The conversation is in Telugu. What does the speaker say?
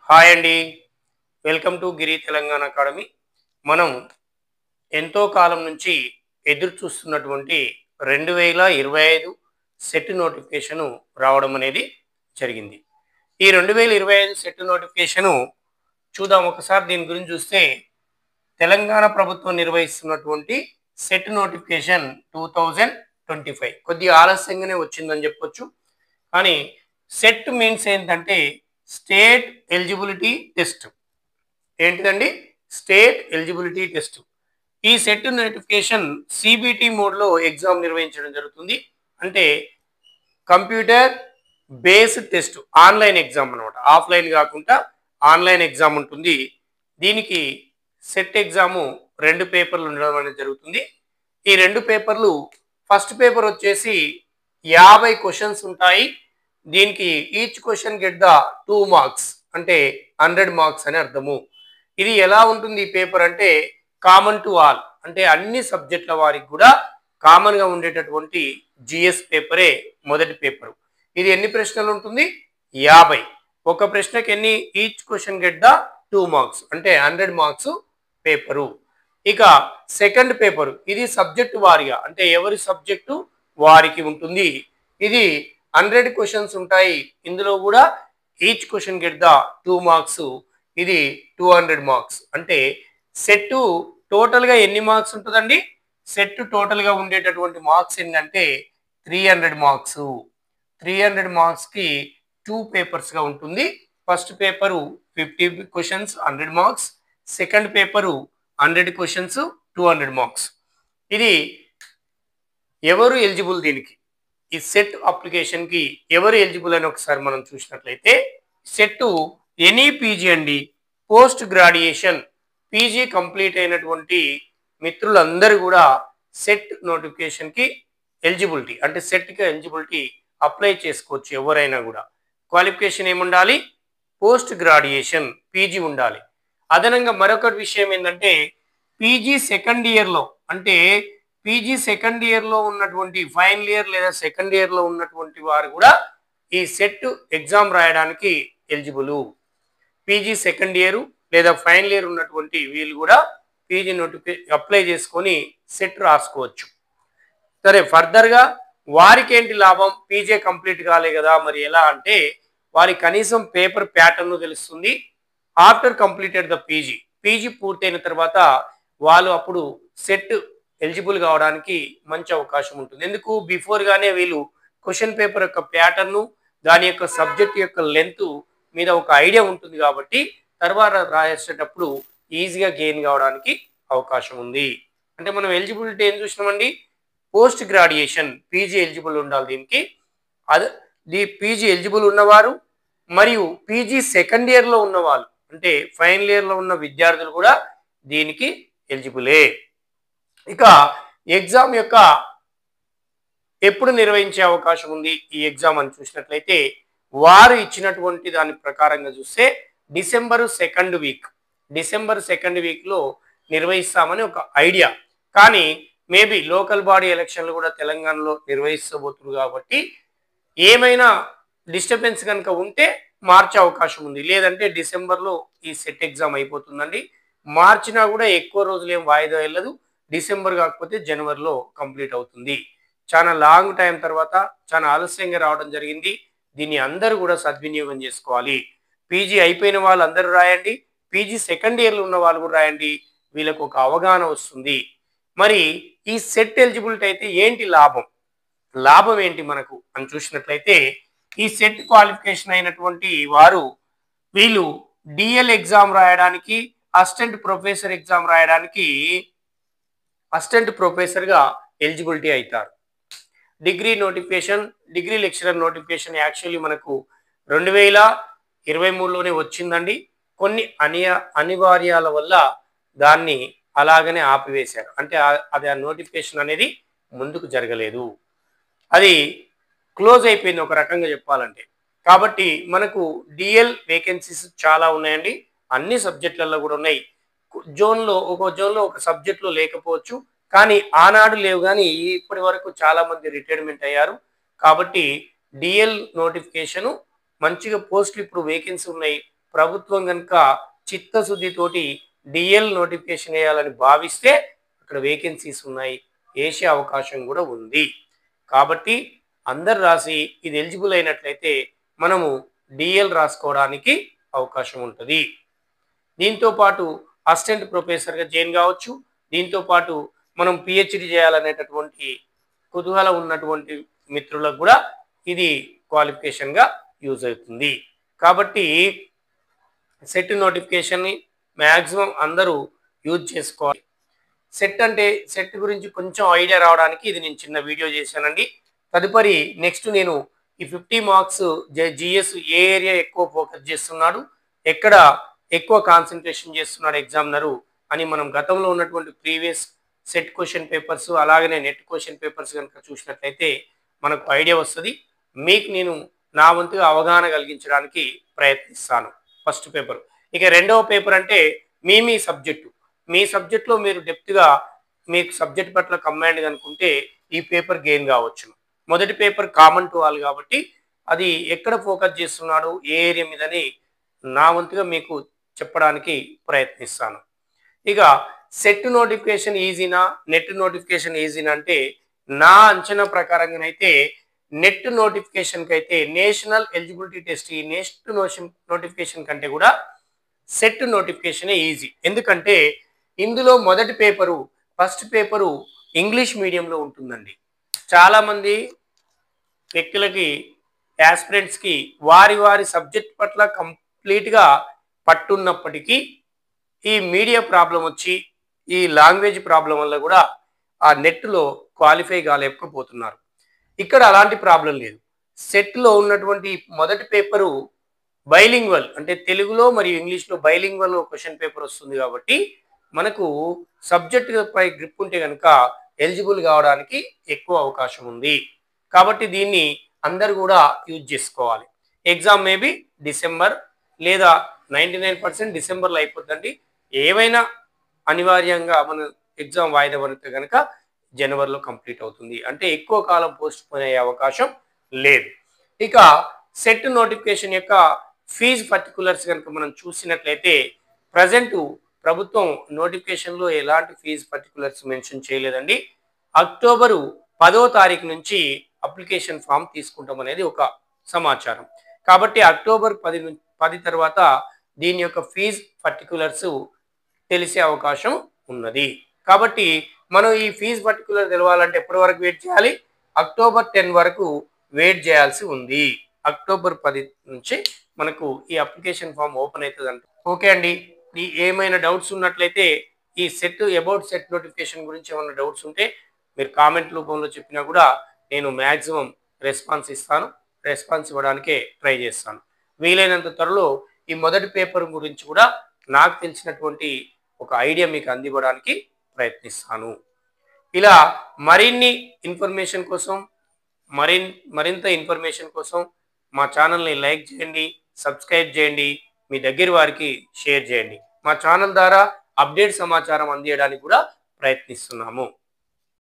హాయ్ అండి. Welcome to Giri Telangana academy. మనం ఎంతో కాలం నుంచి ఎదురు చూస్తున్నటువంటి 2025 సెట్ నోటిఫికేషను రావడం అనేది జరిగింది. ఈ 2025 సెట్ నోటిఫికేషను చూద్దాం ఒకసారి దీని గురించి చూస్తే తెలంగాణ ప్రభుత్వం నిర్వహిస్తున్నటువంటి సెట్ నోటిఫికేషన్ 2025 కొద్దిగా ఆలస్యంగానే వచ్చిందని చెప్పొచ్చు. కానీ సెట్ మీన్స్ ఏంటంటే స్టేట్ ఎలిజిబిలిటీ టెస్ట్. ఏంటిదండి? State eligibility test. ఈ సెట్ నోటిఫికేషన్ సిబిటి మోడ్లో ఎగ్జామ్ నిర్వహించడం జరుగుతుంది. అంటే computer based test, online exam అనమాట. ఆఫ్లైన్ కాకుండా ఆన్లైన్ ఎగ్జామ్ ఉంటుంది. దీనికి సెట్ ఎగ్జాము 2 పేపర్లు ఉండడం అనేది జరుగుతుంది. ఈ 2 పేపర్లు ఫస్ట్ పేపర్ వచ్చేసి 50 క్వశ్చన్స్ ఉంటాయి. దీనికి each question get the 2 marks, అంటే 100 మార్క్స్ అని అర్థము. ఇది ఎలా ఉంటుంది ఈ పేపర్ అంటే కామన్ టు ఆల్, అంటే అన్ని సబ్జెక్టుల వారికి కూడా కామన్గా ఉండేటటువంటి జిఎస్ పేపరే మొదటి పేపరు. ఇది ఎన్ని ప్రశ్నలు ఉంటుంది? 50. ఒక ప్రశ్నకి ఎన్ని? Each question get the 2 marks, అంటే 100 మార్క్స్ పేపరు. ఇక సెకండ్ పేపరు, ఇది సబ్జెక్టు వారిగా, అంటే ఎవరి సబ్జెక్టు వారికి ఉంటుంది. ఇది 100 క్వశ్చన్స్ ఉంటాయి. ఇందులో కూడా each question get the 2 marks. ఇది 200 మార్క్స్. అంటే సెట్ టోటల్గా ఎన్ని మార్క్స్ ఉంటుందండి? సెట్ టోటల్గా ఉండేటటువంటి మార్క్స్ ఏంటంటే 300 మార్క్స్. 300 మార్క్స్కి 2 పేపర్స్గా ఉంటుంది. First paper 50 questions 100 marks, second paper 100 questions 200 marks. ఇది ఎవరు ఎలిజిబుల్ దీనికి? ఈ సెట్ అప్లికేషన్కి ఎవరు ఎలిజిబుల్ అని ఒకసారి మనం చూసినట్లయితే సెట్ ఎనీ పీజీ అండి, పోస్ట్ గ్రాడ్యుయేషన్ పీజీ కంప్లీట్ అయినటువంటి మిత్రులందరూ కూడా సెట్ నోటిఫికేషన్కి ఎలిజిబిలిటీ, అంటే సెట్కి ఎలిజిబిలిటీ అప్లై చేసుకోవచ్చు. ఎవరైనా కూడా క్వాలిఫికేషన్ ఏముండాలి? పోస్ట్ గ్రాడ్యుయేషన్ పీజీ ఉండాలి. అదనంగా మరొక విషయం ఏంటంటే పీజీ సెకండ్ ఇయర్లో, అంటే పీజీ సెకండ్ ఇయర్లో ఉన్నటువంటి ఫైనల్ ఇయర్ లేదా సెకండ్ ఇయర్లో ఉన్నటువంటి వారు కూడా ఈ సెట్ ఎగ్జామ్ రాయడానికి ఎలిజిబుల్. పీజీ సెకండ్ ఇయర్ లేదా ఫైనల్ ఇయర్ ఉన్నటువంటి వీళ్ళు కూడా పీజీ నోటిఫికేషన్ అప్లై చేసుకొని సెట్ రాసుకోవచ్చు. సరే, ఫర్దర్గా వారికి ఏంటి లాభం? పీజీ కంప్లీట్ కాలే కదా, మరి ఎలా అంటే వారి కనీసం పేపర్ ప్యాటర్న్ తెలుస్తుంది. ఆఫ్టర్ కంప్లీటెడ్ ద పీజీ పూర్తయిన తర్వాత వాళ్ళు అప్పుడు సెట్ ఎలిజిబుల్ కావడానికి మంచి అవకాశం ఉంటుంది. ఎందుకు? బిఫోర్గానే వీళ్ళు క్వశ్చన్ పేపర్ యొక్క ప్యాటర్ను, దాని యొక్క సబ్జెక్ట్ యొక్క లెంత్ మీద ఒక ఐడియా ఉంటుంది కాబట్టి తర్వాత రాసేటప్పుడు ఈజీగా గెయిన్ కావడానికి అవకాశం ఉంది. అంటే మనం ఎలిజిబిలిటీ ఏం చూసినామండి? పోస్ట్ గ్రాడ్యుయేషన్ పీజీ ఎలిజిబుల్ ఉండాలి దీనికి. అది పీజీ ఎలిజిబుల్ ఉన్నవారు మరియు పీజీ సెకండ్ ఇయర్లో ఉన్నవాళ్ళు, అంటే ఫైనల్ ఇయర్లో ఉన్న విద్యార్థులు కూడా దీనికి ఎలిజిబులే. ఇక ఎగ్జామ్ యొక్క ఎప్పుడు నిర్వహించే అవకాశం ఉంది ఈ ఎగ్జామ్ అని చూసినట్లయితే వారు ఇచ్చినటువంటి దాని ప్రకారంగా చూస్తే డిసెంబర్ సెకండ్ వీక్లో నిర్వహిస్తామని ఒక ఐడియా. కానీ మేబీ లోకల్ బాడీ ఎలక్షన్లు కూడా తెలంగాణలో నిర్వహిస్తబోతున్నారు కాబట్టి ఏమైనా డిస్టర్బెన్స్ కనుక ఉంటే మార్చే అవకాశం ఉంది. లేదంటే డిసెంబర్లో ఈ సెట్ ఎగ్జామ్ అయిపోతుందండి. మార్చినా కూడా ఎక్కువ రోజులు ఏం వాయిదా వెళ్ళదు. డిసెంబర్ కాకపోతే జనవరిలో కంప్లీట్ అవుతుంది. చాలా లాంగ్ టైం తర్వాత చాలా ఆలస్యంగా రావడం జరిగింది. దీన్ని అందరూ కూడా సద్వినియోగం చేసుకోవాలి. పీజీ అయిపోయిన వాళ్ళు అందరూ రాయండి, పీజీ సెకండ్ ఇయర్లో ఉన్న వాళ్ళు కూడా రాయండి. వీళ్ళకు ఒక అవగాహన వస్తుంది. మరి ఈ సెట్ ఎలిజిబిలిటీ అయితే ఏంటి లాభం? లాభం ఏంటి మనకు అని చూసినట్లయితే ఈ సెట్ క్వాలిఫికేషన్ అయినటువంటి వారు వీళ్ళు డిఎల్ ఎగ్జామ్ రాయడానికి, అసిస్టెంట్ ప్రొఫెసర్ ఎగ్జామ్ రాయడానికి అసిస్టెంట్ ప్రొఫెసర్గా ఎలిజిబిలిటీ అవుతారు. డిగ్రీ లెక్చరర్ నోటిఫికేషన్ యాక్చువల్లీ మనకు 2023లోనే వచ్చిందండి. కొన్ని అనివార్యాల వల్ల దాన్ని అలాగనే ఆపివేశారు. అంటే అది ఆ నోటిఫికేషన్ అనేది ముందుకు జరగలేదు, అది క్లోజ్ అయిపోయింది ఒక రకంగా చెప్పాలంటే. కాబట్టి మనకు డిఎల్ వేకెన్సీస్ చాలా ఉన్నాయండి, అన్ని సబ్జెక్టులలో కూడా ఉన్నాయి. ఒక జోన్లో ఒక సబ్జెక్టులో లేకపోవచ్చు, కానీ ఆనాడు లేవు. కానీ ఇప్పటి వరకు చాలా మంది రిటైర్మెంట్ అయ్యారు. కాబట్టి డిఎల్ నోటిఫికేషను మంచిగా పోస్టులు ఇప్పుడు వేకెన్సీ ఉన్నాయి. ప్రభుత్వం కనుక చిత్తశుద్ధితోటి డిఎల్ నోటిఫికేషన్ వేయాలని భావిస్తే అక్కడ వేకెన్సీస్ ఉన్నాయి, వేసే అవకాశం కూడా ఉంది. కాబట్టి అందరు రాసి ఇది ఎలిజిబుల్ అయినట్లయితే మనము డిఎల్ రాసుకోవడానికి అవకాశం ఉంటుంది. దీంతో పాటు అసిస్టెంట్ ప్రొఫెసర్గా జాయిన్ కావచ్చు. దీంతో పాటు మనం పిహెచ్డి చేయాలనేటటువంటి కుతూహలం ఉన్నటువంటి మిత్రులకు కూడా ఇది క్వాలిఫికేషన్గా యూజ్ అవుతుంది. కాబట్టి సెట్ నోటిఫికేషన్ని మ్యాక్సిమం అందరూ యూజ్ చేసుకోవాలి. సెట్ గురించి కొంచెం ఐడియా రావడానికి ఇది నేను చిన్న వీడియో చేశానండి. తదుపరి నెక్స్ట్ నేను ఈ 50 మార్క్స్ జిఎస్ ఏ ఏరియా ఎక్కువ ఫోకస్ చేస్తున్నాడు, ఎక్కడ ఎక్కువ కాన్సన్ట్రేషన్ చేస్తున్నాడు ఎగ్జామినరు అని మనం గతంలో ఉన్నటువంటి ప్రీవియస్ సెట్ క్వశ్చన్ పేపర్స్ అలాగనే నెట్ క్వశ్చన్ పేపర్స్ కనుక చూసినట్లయితే మనకు ఐడియా వస్తుంది. మీకు నేను నా వంతుగా అవగాహన కలిగించడానికి ప్రయత్నిస్తాను. First paper. ఇక రెండవ పేపర్ అంటే మీ సబ్జెక్టు. మీ సబ్జెక్ట్లో మీరు డెప్త్గా మీకు సబ్జెక్ట్ పట్ల కమాండ్ కనుకుంటే ఈ పేపర్ గెయిన్ కావచ్చు. మొదటి పేపర్ కామన్ టు ఆల్ కాబట్టి అది ఎక్కడ ఫోకస్ చేస్తున్నాడు ఏ ఏరియా మీదని నా వంతుగా మీకు చెప్పడానికి ప్రయత్నిస్తాను. ఇక సెట్ నోటిఫికేషన్ ఈజీనా నెట్ నోటిఫికేషన్ ఈజీనా అంటే నా అంచనా ప్రకారంగానైతే నెట్ నోటిఫికేషన్కి అయితే నేషనల్ ఎలిజిబిలిటీ టెస్ట్ ఈ నెక్స్ట్ నోటిఫికేషన్ కంటే కూడా సెట్ నోటిఫికేషనే ఈజీ. ఎందుకంటే ఇందులో మొదటి పేపరు ఫస్ట్ పేపరు ఇంగ్లీష్ మీడియంలో ఉంటుందండి. చాలామంది వ్యక్తులకి యాస్పిరెంట్స్కి వారి సబ్జెక్ట్ పట్ల కంప్లీట్గా పట్టున్నప్పటికీ ఈ మీడియా ప్రాబ్లం వచ్చి ఈ లాంగ్వేజ్ ప్రాబ్లం వల్ల కూడా ఆ నెట్లో క్వాలిఫై కాలేకపోతున్నారు. ఇక్కడ అలాంటి ప్రాబ్లం లేదు. సెట్లో ఉన్నటువంటి మొదటి పేపరు బైలింగ్వల్ అంటే తెలుగులో మరియు ఇంగ్లీష్లో బైలింగ్వల్ క్వశ్చన్ పేపర్ వస్తుంది కాబట్టి మనకు సబ్జెక్ట్ పై గ్రిప్ ఉంటే కనుక ఎలిజిబుల్ కావడానికి ఎక్కువ అవకాశం ఉంది. కాబట్టి దీన్ని అందరు కూడా యూజ్ చేసుకోవాలి. ఎగ్జామ్ మేబీ డిసెంబర్ లేదా 99% డిసెంబర్లో అయిపోద్దండి. ఏవైనా అనివార్యంగా మన ఎగ్జామ్ వాయిదా పడితే కనుక జనవరిలో కంప్లీట్ అవుతుంది. అంటే ఎక్కువ కాలం పోస్ట్ పోన్ అయ్యే అవకాశం లేదు. ఇక సెట్ నోటిఫికేషన్ యొక్క ఫీజు పర్టికులర్స్ కనుక మనం చూసినట్లయితే ప్రజెంట్ ప్రభుత్వం నోటిఫికేషన్లో ఎలాంటి ఫీజు పర్టికులర్స్ మెన్షన్ చేయలేదండి. అక్టోబరు 10వ తారీఖు నుంచి అప్లికేషన్ ఫామ్ తీసుకుంటాం అనేది ఒక సమాచారం. కాబట్టి అక్టోబర్ 10 తర్వాత దీని యొక్క ఫీజు పర్టికులర్స్ తెలిసే అవకాశం ఉన్నది. కాబట్టి మనం ఈ ఫీజు పర్టికులర్ తెలవాలంటే ఎప్పటి వరకు వెయిట్ చేయాలి? అక్టోబర్ 10 వరకు వెయిట్ చేయాల్సి ఉంది. అక్టోబర్ 10 నుంచి మనకు ఈ అప్లికేషన్ ఫామ్ ఓపెన్ అవుతుందంట. ఓకే అండి. ఈ ఏమైనా డౌట్స్ ఉన్నట్లయితే ఈ అబౌట్ సెట్ నోటిఫికేషన్ గురించి ఏమైనా డౌట్స్ ఉంటే మీరు కామెంట్ రూపంలో చెప్పినా కూడా నేను మ్యాక్సిమం రెస్పాన్స్ ఇస్తాను. రెస్పాన్స్ ఇవ్వడానికే ట్రై చేస్తాను. వీలైనంత త్వరలో ఈ మొదటి పేపర్ గురించి కూడా నాకు తెలిసినటువంటి ఒక ఐడియా మీకు అందివ్వడానికి ప్రయత్నిస్తాను. ఇలా మరిన్ని ఇన్ఫర్మేషన్ కోసం మరింత ఇన్ఫర్మేషన్ కోసం మా ఛానల్ని లైక్ చేయండి, సబ్స్క్రైబ్ చేయండి, మీ దగ్గర వారికి షేర్ చేయండి. మా ఛానల్ ద్వారా అప్డేట్ సమాచారం అందించడానికి కూడా ప్రయత్నిస్తున్నాము.